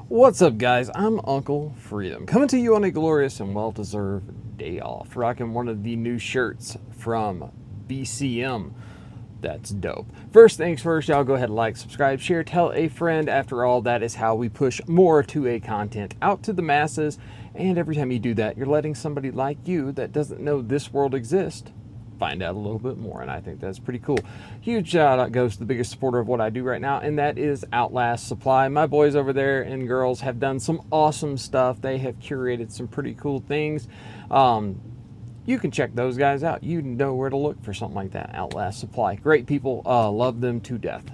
What's up, guys? I'm Uncle Freedom, coming to you on a glorious and well-deserved day off, rocking one of the new shirts from BCM. That's dope. First things first, y'all go ahead and like, subscribe, share, tell a friend. After all, that is how we push more 2A content out to the masses. And every time you do that, you're letting somebody like you that doesn't know this world exists find out a little bit more, and I think that's pretty cool. Huge shout out goes to the biggest supporter of what I do right now, and that is Outlast Supply. My boys over there and girls have done some awesome stuff. They have curated some pretty cool things. You can check those guys out. You know where to look for something like that. Outlast Supply, great people, love them to death.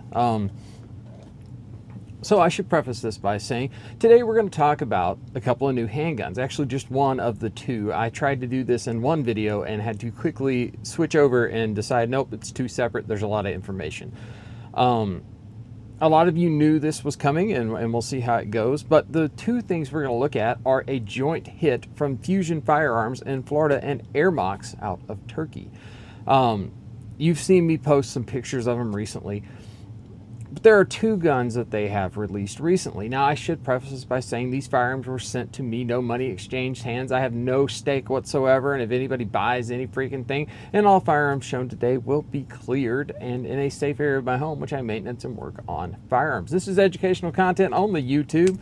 So I should preface this by saying, today we're going to talk about a couple of new handguns, actually just one of the two. I tried to do this in one video and had to quickly switch over and decide, nope, it's two separate. There's a lot of information. A lot of you knew this was coming, and we'll see how it goes. But the two things we're going to look at are a joint hit from Fusion Firearms in Florida and Ermox out of Turkey. You've seen me post some pictures of them recently. But there are two guns that they have released recently. Now, I should preface this by saying these firearms were sent to me, no money exchanged hands. I have no stake whatsoever, and if anybody buys any freaking thing, and all firearms shown today will be cleared and in a safe area of my home, which I maintenance and work on firearms. This is educational content on the YouTube.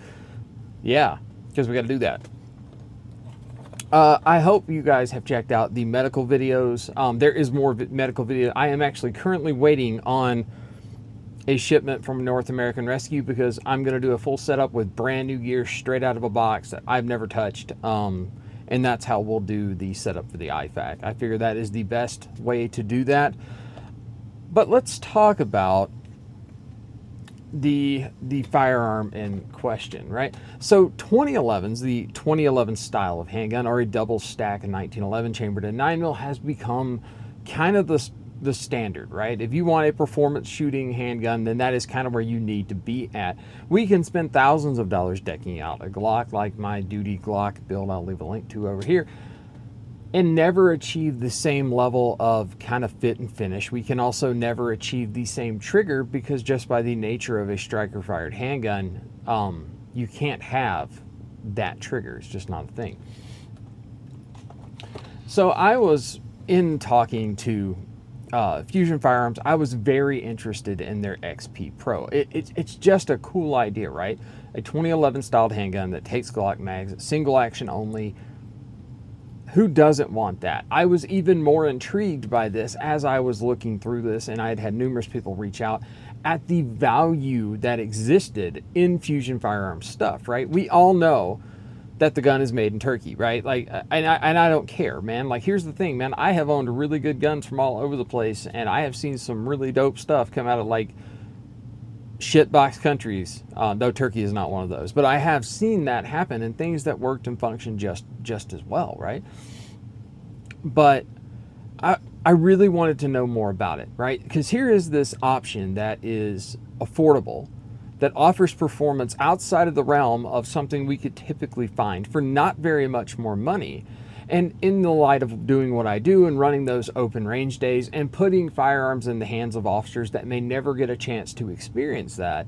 Yeah, because we got to do that. I hope you guys have checked out the medical videos. There is more medical video. I am actually currently waiting on a shipment from North American Rescue because I'm going to do a full setup with brand new gear straight out of a box that I've never touched. And that's how we'll do the setup for the IFAC. I figure that is the best way to do that. But let's talk about the firearm in question, right? So 2011s, the 2011 style of handgun, or a double stack 1911 chambered in 9mm, has become kind of the standard, right? If you want a performance shooting handgun, then that is kind of where you need to be at. We can spend thousands of dollars decking out a Glock, like my duty Glock build I'll leave a link to over here, and never achieve the same level of kind of fit and finish. We can also never achieve the same trigger because just by the nature of a striker fired handgun, you can't have that trigger. It's just not a thing. So I was in talking to Fusion Firearms. I was very interested in their XP Pro. It's just a cool idea, right? A 2011 styled handgun that takes Glock Mags, single action only. Who doesn't want that? I was even more intrigued by this as I was looking through this, and I had had numerous people reach out at the value that existed in Fusion Firearms stuff, right? We all know that the gun is made in Turkey, right? Like, and I don't care, man. Like, here's the thing, man. I have owned really good guns from all over the place, and I have seen some really dope stuff come out of, like, shitbox countries, though Turkey is not one of those. But I have seen that happen, and things that worked and functioned just as well, right? But I really wanted to know more about it, right? Because here is this option that is affordable, that offers performance outside of the realm of something we could typically find for not very much more money. And in the light of doing what I do and running those open range days and putting firearms in the hands of officers that may never get a chance to experience that,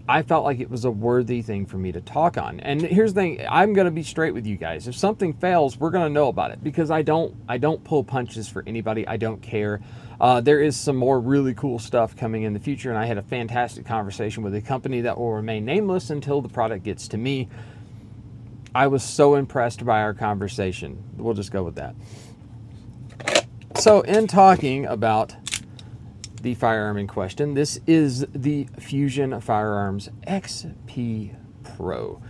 I felt like it was a worthy thing for me to talk on. And here's the thing, I'm going to be straight with you guys. If something fails, we're going to know about it, because I don't pull punches for anybody. I don't care. There is some more really cool stuff coming in the future, and I had a fantastic conversation with a company that will remain nameless until the product gets to me. I was so impressed by our conversation. We'll just go with that. So in talking about the firearm in question, this is the Fusion Firearms XP Pro.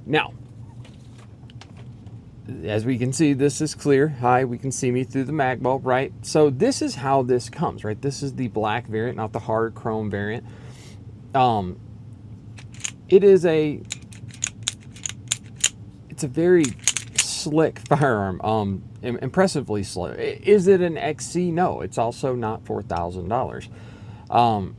Now, as we can see, this is clear. Hi, we can see me through the mag bulb, right? So this is how this comes, right? This is the black variant, not the hard chrome variant. It's a very slick firearm, impressively slick. Is it an XC? No, it's also not $4,000.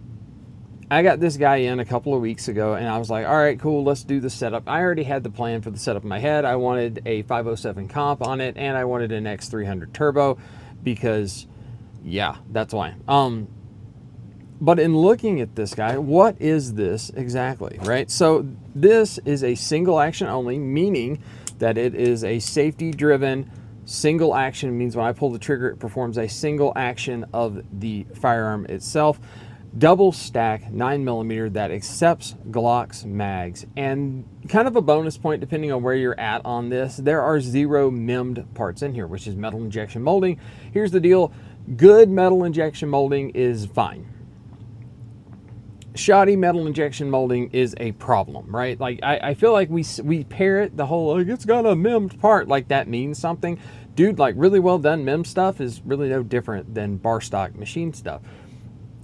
I got this guy in a couple of weeks ago, and I was like, all right, cool, let's do the setup. I already had the plan for the setup in my head. I wanted a 507 comp on it, and I wanted an X300 turbo because, yeah, that's why. But in looking at this guy, what is this exactly, right? So this is a single action only, meaning that it is a safety driven single action. Means when I pull the trigger, it performs a single action of the firearm itself. Double stack 9mm that accepts Glock Mags. And kind of a bonus point, depending on where you're at on this, there are 0 MEMD parts in here, which is metal injection molding. Here's the deal. Good metal injection molding is fine. Shoddy metal injection molding is a problem, right? Like I feel like we parrot the whole, like, it's got a MEMD part, like that means something. Dude, like really well done MEMD stuff is really no different than bar stock machine stuff.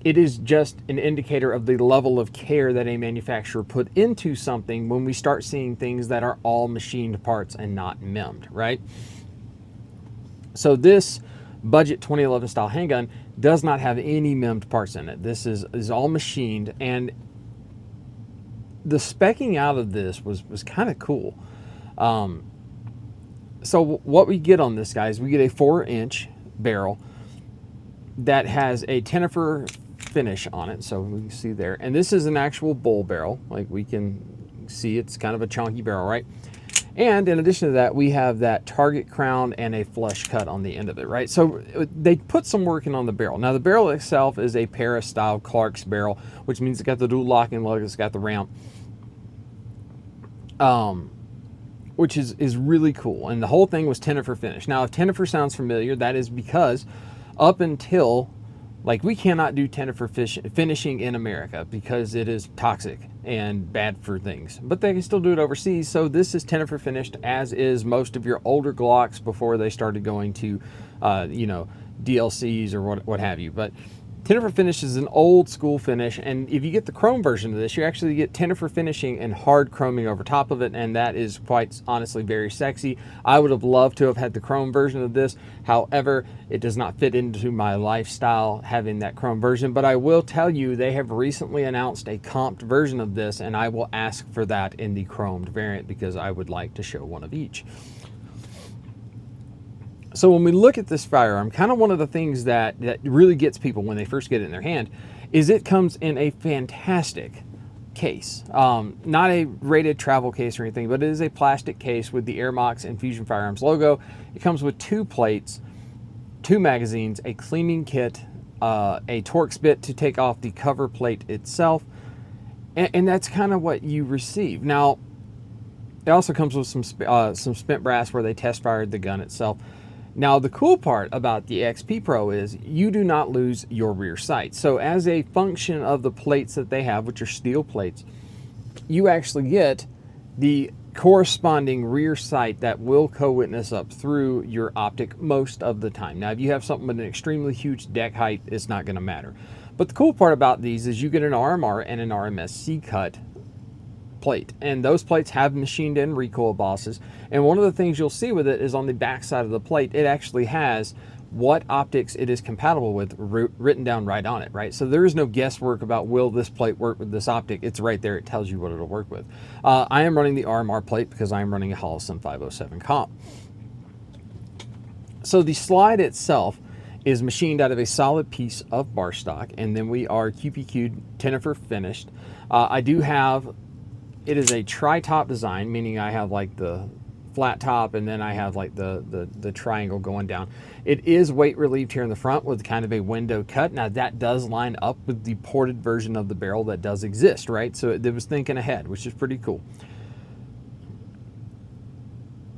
It is just an indicator of the level of care that a manufacturer put into something when we start seeing things that are all machined parts and not MEMD, right? So this budget 2011 style handgun does not have any MEMD parts in it. This is all machined, and the speccing out of this was kind of cool. So what we get on this, guys, we get a 4-inch barrel that has a Tennifer finish on it, so we can see there. And this is an actual bull barrel, like we can see it's kind of a chunky barrel, right? And in addition to that, we have that target crown and a flush cut on the end of it, right? So they put some work in on the barrel. Now the barrel itself is a para-style Clark's barrel, which means it's got the dual locking lug, it's got the ramp, which is really cool. And the whole thing was Tennifer finish. Now if Tennifer sounds familiar, that is because up until, like, we cannot do Tennifer finishing in America because it is toxic and bad for things, but they can still do it overseas. So this is Tennifer finished, as is most of your older Glocks before they started going to, you know, DLCs or what have you. But Tennifer finish is an old school finish, and if you get the chrome version of this, you actually get Tennifer finishing and hard chroming over top of it, and that is quite honestly very sexy. I would have loved to have had the chrome version of this. However, it does not fit into my lifestyle having that chrome version, but I will tell you they have recently announced a comped version of this, and I will ask for that in the chromed variant because I would like to show one of each. So when we look at this firearm, kind of one of the things that really gets people when they first get it in their hand is it comes in a fantastic case. Not a rated travel case or anything, but it is a plastic case with the Ermox and Fusion Firearms logo. It comes with 2 plates, 2 magazines, a cleaning kit, a Torx bit to take off the cover plate itself, and that's kind of what you receive. Now, it also comes with some spent brass where they test fired the gun itself. Now, the cool part about the XP Pro is you do not lose your rear sight. So as a function of the plates that they have, which are steel plates, you actually get the corresponding rear sight that will co-witness up through your optic most of the time. Now, if you have something with an extremely huge deck height, it's not going to matter. But the cool part about these is you get an RMR and an RMSC cut plate, and those plates have machined in recoil bosses. And one of the things you'll see with it is on the back side of the plate, it actually has what optics it is compatible with written down right on it, right? So there is no guesswork about will this plate work with this optic. It's right there. It tells you what it'll work with. I am running the RMR plate because I am running a Holosun 507 comp. So the slide itself is machined out of a solid piece of bar stock, and then we are QPQ'd Tennifer finished. I do have, it is a tri-top design, meaning I have like the flat top and then I have like the triangle going down. It is weight relieved here in the front with kind of a window cut. Now that does line up with the ported version of the barrel that does exist, right? So it was thinking ahead, which is pretty cool.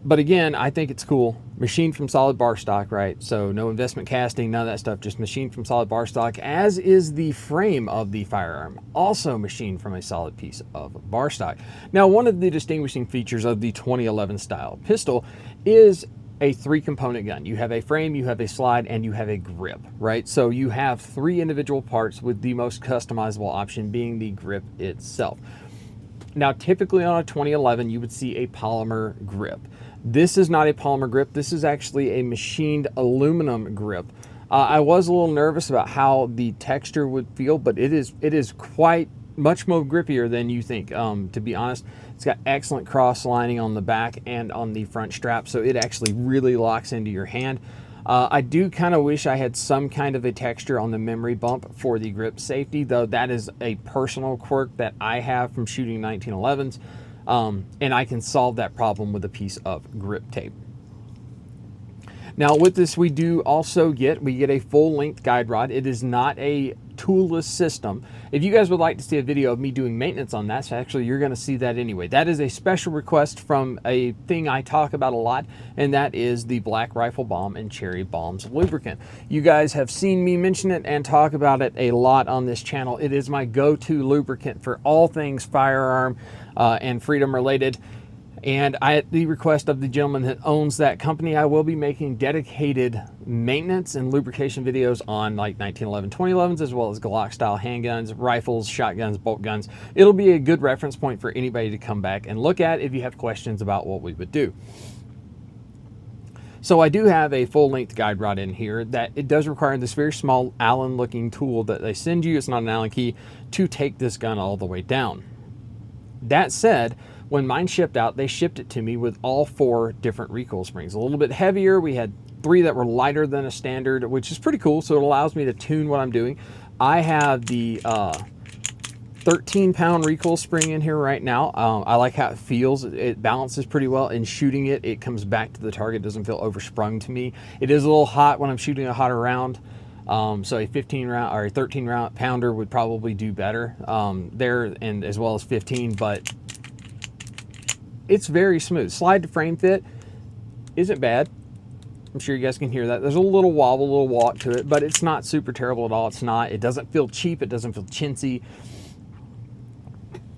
But again, I think it's cool. Machined from solid bar stock, right? So no investment casting, none of that stuff, just machined from solid bar stock, as is the frame of the firearm, also machined from a solid piece of bar stock. Now, one of the distinguishing features of the 2011 style pistol is a 3-component gun. You have a frame, you have a slide, and you have a grip, right? So you have 3 individual parts with the most customizable option being the grip itself. Now, typically on a 2011, you would see a polymer grip. This is not a polymer grip. This is actually a machined aluminum grip. I was a little nervous about how the texture would feel, but it is quite much more grippier than you think. To be honest, it's got excellent cross lining on the back and on the front strap, so it actually really locks into your hand. I do kind of wish I had some kind of a texture on the memory bump for the grip safety, though that is a personal quirk that I have from shooting 1911s, and I can solve that problem with a piece of grip tape. Now with this, we do also get a full-length guide rod. It is not a toolless system. If you guys would like to see a video of me doing maintenance on that, so actually you're going to see that anyway. That is a special request from a thing I talk about a lot, and that is the Black Rifle Balm and Cherry Balms lubricant. You guys have seen me mention it and talk about it a lot on this channel. It is my go-to lubricant for all things firearm and freedom related. And at the request of the gentleman that owns that company, I will be making dedicated maintenance and lubrication videos on like 1911, 2011s, as well as Glock style handguns, rifles, shotguns, bolt guns. It'll be a good reference point for anybody to come back and look at if you have questions about what we would do. So I do have a full-length guide rod in here that it does require this very small Allen looking tool that they send you. It's not an Allen key to take this gun all the way down. That said, when mine shipped out, they shipped it to me with all 4 different recoil springs. A little bit heavier. We had 3 that were lighter than a standard, which is pretty cool. So it allows me to tune what I'm doing. I have the 13-pound recoil spring in here right now. I like how it feels. It balances pretty well. In shooting it, it comes back to the target. It doesn't feel oversprung to me. It is a little hot when I'm shooting a hotter round. So a 15 round or a 13 round pounder would probably do better there, and as well as 15, but it's very smooth. Slide to frame fit isn't bad. I'm sure you guys can hear that. There's a little wobble, a little walk to it, but it's not super terrible at all. It's not. It doesn't feel cheap. It doesn't feel chintzy.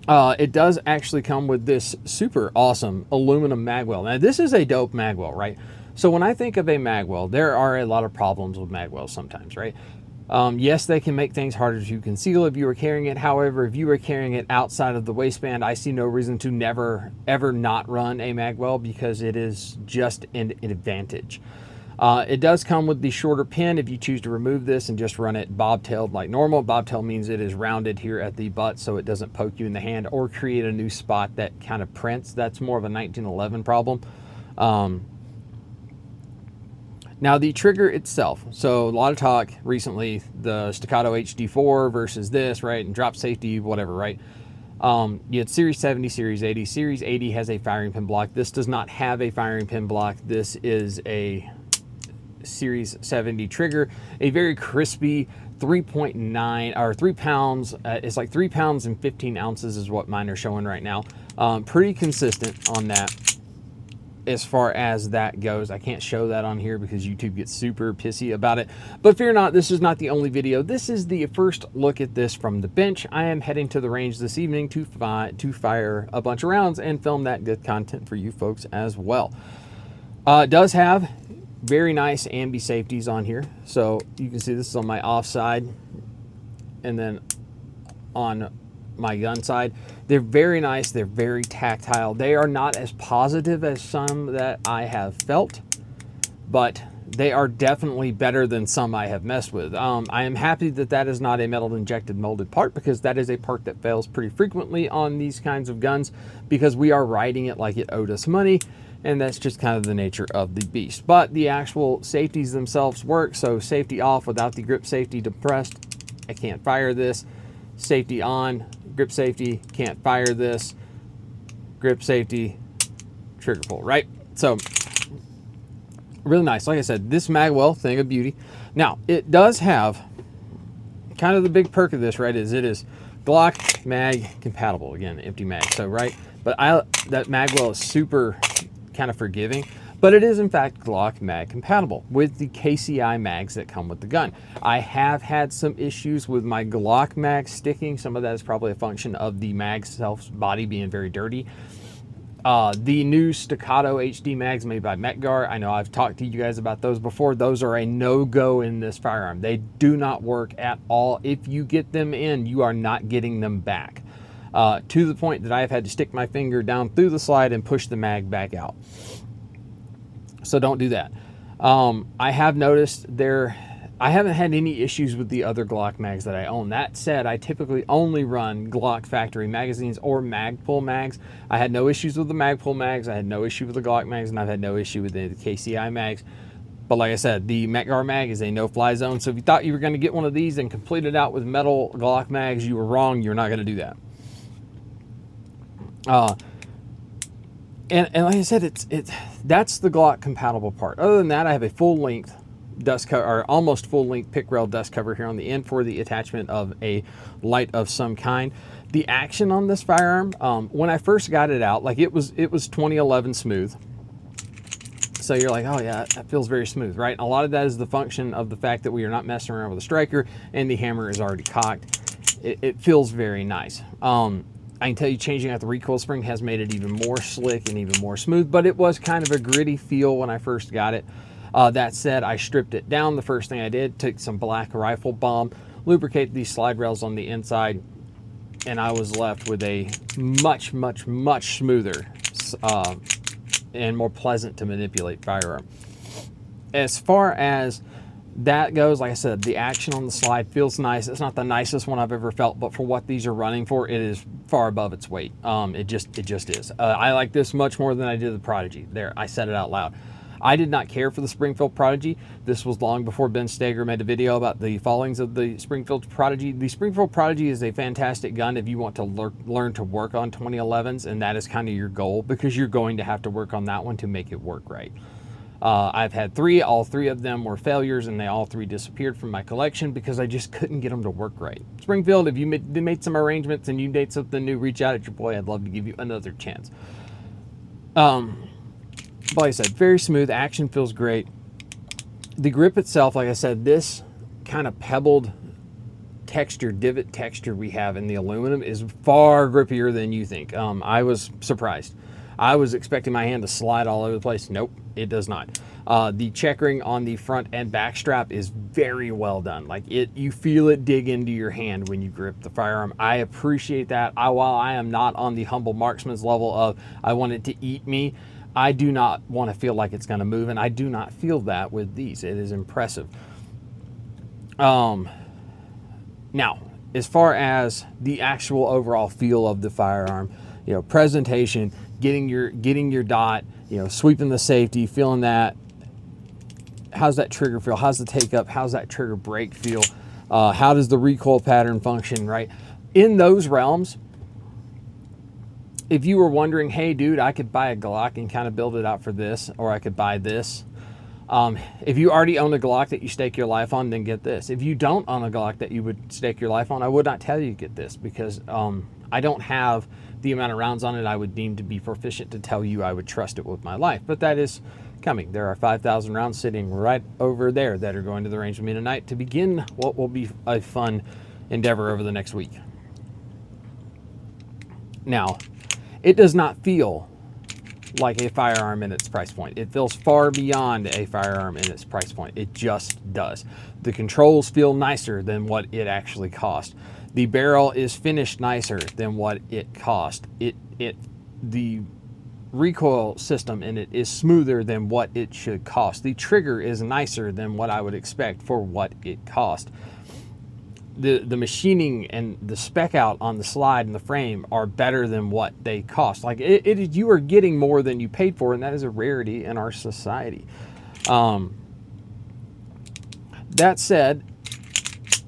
It does actually come with this super awesome aluminum magwell. Now, this is a dope magwell, right? So when I think of a magwell, there are a lot of problems with magwells sometimes, right? Yes, they can make things harder to conceal if you are carrying it. However, if you are carrying it outside of the waistband, I see no reason to never, ever not run a magwell because it is just an advantage. It does come with the shorter pin if you choose to remove this and just run it bobtailed like normal. Bobtail means it is rounded here at the butt so it doesn't poke you in the hand or create a new spot that kind of prints. That's more of a 1911 problem. Now the trigger itself, so a lot of talk recently, the Staccato HD4 versus this, right, and drop safety, whatever, right? You had Series 70, Series 80. Series 80 has a firing pin block. This does not have a firing pin block. This is a Series 70 trigger, a very crispy 3.9 or 3 pounds. It's like 3 pounds and 15 ounces is what mine are showing right now. Pretty consistent on that. As far as that goes, I can't show that on here because YouTube gets super pissy about it. But fear not, this is not the only video. This is the first look at this from the bench. I am heading to the range this evening to fire a bunch of rounds and film that good content for you folks as well. It does have very nice ambi safeties on here. So you can see this is on my off side and then on my gun side. They're very nice. They're very tactile. They are not as positive as some that I have felt, but they are definitely better than some I have messed with. I am happy that that is not a metal injected molded part because that is a part that fails pretty frequently on these kinds of guns because we are riding it like it owed us money, and that's just kind of the nature of the beast. But the actual safeties themselves work. So safety off without the grip safety depressed, I can't fire this. Safety on, grip safety, can't fire this. Grip safety, trigger pull, right? So really nice. Like I said, this magwell, thing of beauty. Now it does have kind of the big perk of this, right, is it is Glock mag compatible. Again, empty mag, so right, but that magwell is super kind of forgiving, but it is in fact Glock mag compatible with the KCI mags that come with the gun. I have had some issues with my Glock mag sticking. Some of that is probably a function of the mag self's body being very dirty. The new Staccato HD mags made by Metgar, I know I've talked to you guys about those before. Those are a no-go in this firearm. They do not work at all. If you get them in, you are not getting them back. To the point that I have had to stick my finger down through the slide and push the mag back out. So don't do that. I have noticed I haven't had any issues with the other Glock mags that I own. That said, I typically only run Glock factory magazines or Magpul mags. I had no issues with the Magpul mags. I had no issue with the Glock mags, and I've had no issue with the KCI mags. But like I said, the Metgar mag is a no-fly zone. So if you thought you were going to get one of these and complete it out with metal Glock mags, you were wrong. You're not going to do that. And like I said, that's the Glock compatible part. Other than that, I have a full-length dust cover, or almost full-length pick rail dust cover here on the end for the attachment of a light of some kind. The action on this firearm, when I first got it out, like it was 2011 smooth. So you're like, oh yeah, that feels very smooth, right? A lot of that is the function of the fact that we are not messing around with a striker and the hammer is already cocked. It feels very nice. I can tell you changing out the recoil spring has made it even more slick and even more smooth, but it was kind of a gritty feel when I first got it. That said, I stripped it down. The first thing I did, took some black rifle balm, lubricate these slide rails on the inside, and I was left with a much, much, much smoother and more pleasant to manipulate firearm. As far as that goes, like I said, the action on the slide feels nice. It's not the nicest one I've ever felt, but for what these are running for, it is far above its weight. It just is. I like this much more than I did the Prodigy. There, I said it out loud. I did not care for the Springfield Prodigy. This was long before Ben Steger made a video about the fallings of the Springfield Prodigy. The Springfield Prodigy is a fantastic gun if you want to learn to work on 2011s, and that is kind of your goal, because you're going to have to work on that one to make it work right. I've had three. All three of them were failures, and they all three disappeared from my collection because I just couldn't get them to work right. Springfield, if you made some arrangements and you made something new, reach out at your boy. I'd love to give you another chance. But like I said, very smooth. Action feels great. The grip itself, like I said, this kind of pebbled texture, divot texture we have in the aluminum is far grippier than you think. I was surprised. I was expecting my hand to slide all over the place. Nope, it does not. The checkering on the front and back strap is very well done. Like you feel it dig into your hand when you grip the firearm. I appreciate that. While I am not on the humble marksman's level of I want it to eat me, I do not want to feel like it's going to move, and I do not feel that with these. It is impressive. Now, as far as the actual overall feel of the firearm, you know, presentation, getting your dot, you know, sweeping the safety, feeling that. How's that trigger feel? How's the take up? How's that trigger break feel? How does the recoil pattern function, right? In those realms, if you were wondering, hey dude, I could buy a Glock and kind of build it out for this, or I could buy this. If you already own a Glock that you stake your life on, then get this. If you don't own a Glock that you would stake your life on, I would not tell you to get this, because I don't have the amount of rounds on it I would deem to be proficient to tell you I would trust it with my life. But that is coming. There are 5,000 rounds sitting right over there that are going to the range with me tonight to begin what will be a fun endeavor over the next week. Now, it does not feel like a firearm in its price point. It feels far beyond a firearm in its price point. It just does. The controls feel nicer than what it actually cost. The barrel is finished nicer than what it cost. The recoil system in it is smoother than what it should cost. The trigger is nicer than what I would expect for what it cost. The machining and the spec out on the slide and the frame are better than what they cost. Like you are getting more than you paid for, and that is a rarity in our society. That said,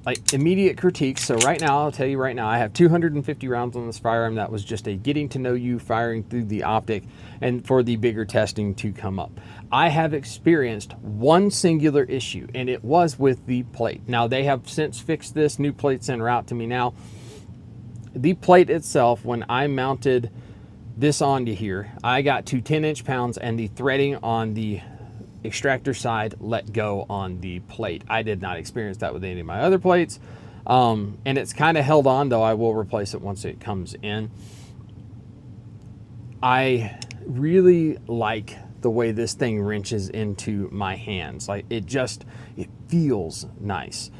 like immediate critiques. So right now, I'll tell you right now, I have 250 rounds on this firearm. That was just a getting to know you, firing through the optic, and for the bigger testing to come up. I have experienced one singular issue, and it was with the plate. Now, they have since fixed this. New plate's en route to me now. The plate itself, when I mounted this onto here, I got to 10 inch-pounds, and the threading on the extractor side let go on the plate. I did not experience that with any of my other plates. And it's kind of held on, though I will replace it once it comes in. I really like the way this thing wrenches into my hands. Like it feels nice.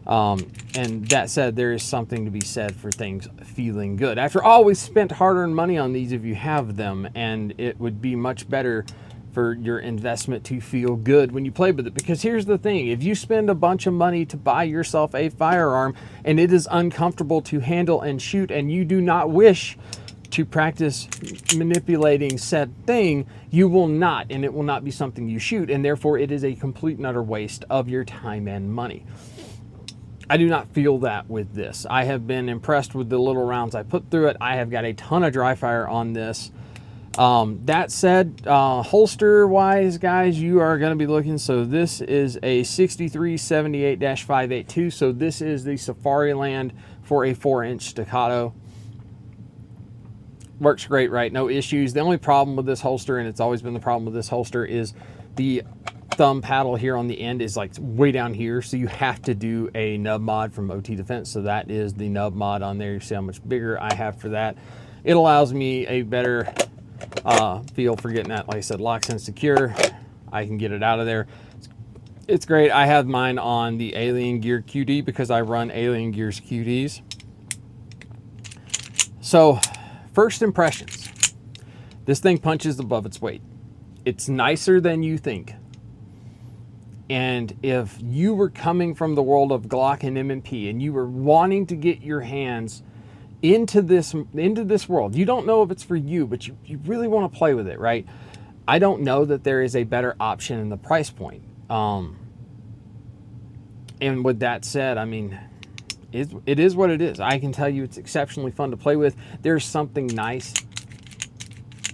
And that said, there is something to be said for things feeling good. After all, we spent hard-earned money on these if you have them, and it would be much better for your investment to feel good when you play with it. Because here's the thing, if you spend a bunch of money to buy yourself a firearm and it is uncomfortable to handle and shoot, and you do not wish to practice manipulating said thing, you will not, and it will not be something you shoot, and therefore it is a complete and utter waste of your time and money. I do not feel that with this. I have been impressed with the little rounds I put through it. I have got a ton of dry fire on this. That said, holster wise, guys, you are going to be looking. So this is a 6378-582. So this is the Safariland for a 4-inch staccato. Works great, right? No issues. The only problem with this holster, and it's always been the problem with this holster, is the thumb paddle here on the end is like way down here. So you have to do a nub mod from OT Defense. So that is the nub mod on there. You see how much bigger I have for that. It allows me a better feel for getting that, like I said, locked and secure. I can get it out of there. It's great. I have mine on the Alien Gear QD because I run Alien Gear's QDs. So first impressions, this thing punches above its weight. It's nicer than you think. And if you were coming from the world of Glock and M&P and you were wanting to get your hands into this world, you don't know if it's for you, but you really want to play with it, right? I don't know that there is a better option in the price point. And with that said, I mean, it is what it is. I can tell you it's exceptionally fun to play with. There's something nice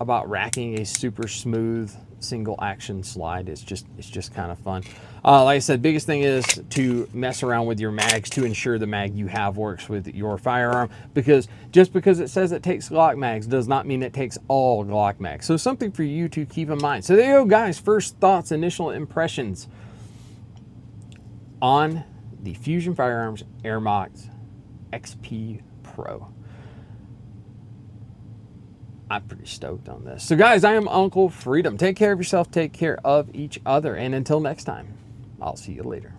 about racking a super smooth single action slide. It's just kind of fun. Like I said, biggest thing is to mess around with your mags to ensure the mag you have works with your firearm, because just because it says it takes Glock mags does not mean it takes all Glock mags. So something for you to keep in mind. So there you go, guys. First thoughts, initial impressions on the Fusion Firearms Ermox XP Pro. I'm pretty stoked on this. So guys, I am Uncle Freedom. Take care of yourself, take care of each other, and until next time, I'll see you later.